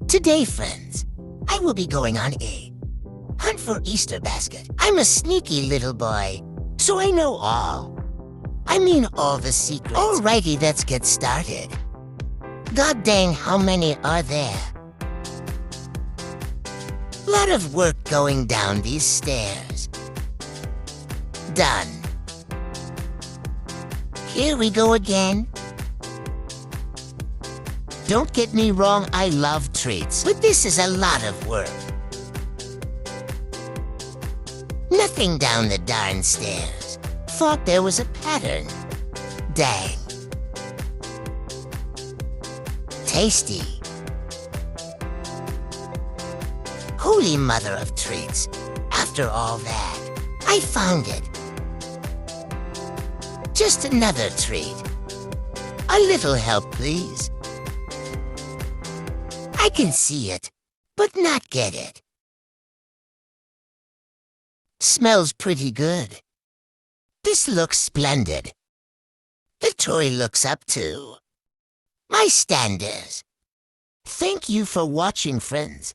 Today, friends, I will be going on a hunt for Easter basket. I'm a sneaky little boy, so I know all. I mean all the secrets. Alrighty, let's get started. God dang, how many are there? Lot of work going down these stairs. Done. Here we go again. Don't get me wrong, I love treats, but this is a lot of work. Nothing down the darn stairs. Thought there was a pattern. Dang. Tasty. Holy mother of treats. After all that, I found it. Just another treat. A little help, please. I can see it, but not get it. Smells pretty good. This looks splendid. The toy looks up to my standards. Thank you for watching, friends.